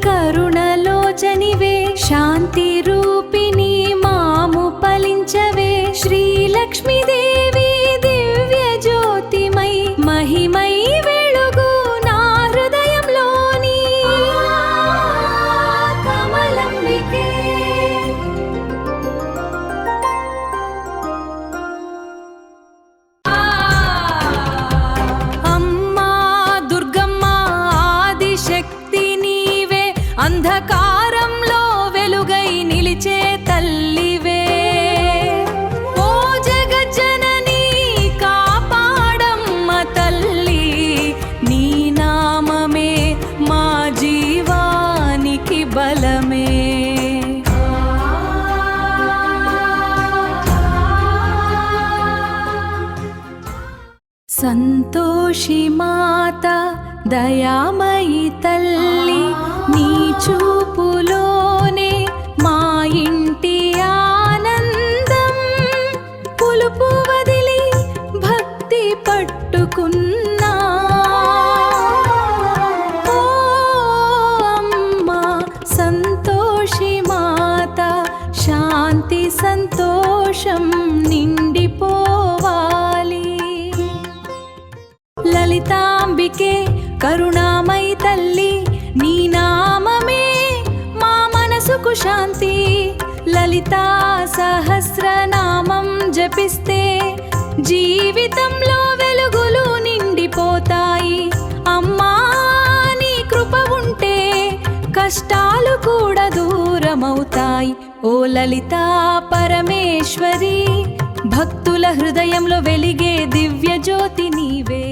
కరుణలోచనివే శాంతి రూపిణి మాము పలించవే శ్రీలక్ష్మీదేవి దివ్య జ్యోతిమై మహిమై వెలుగు నా హృదయంలోని కమలంబికే. అమ్మా దుర్గమ్మ ఆదిశక్తి నీవే అంధకారంలో వెలుగై నిలిచే తల్లివే. ఓ జగజ్జనని కాపాడమ్మ తల్లి నీ నామమే మా జీవానికి బలమే. సంతోషి మాత దయామయి తల్లి నీ చూపులోనే మా ఇంటి ఆనందం. పులుపు వదిలి భక్తి పట్టుకున్నా ఓ అమ్మా సంతోషి మాత శాంతి సంతోషం నిండిపోవాలి. లలితాంబికే కరుణామయి తల్లి నీ నామమే మా మనసుకు శాంతి. లలితా సహస్రనామం జపిస్తే జీవితంలో వెలుగులు నిండిపోతాయి. అమ్మా నీ కృప ఉంటే కష్టాలు కూడా దూరమవుతాయి. ఓ లలితా పరమేశ్వరి భక్తుల హృదయంలో వెలిగే దివ్య జ్యోతి నీవే.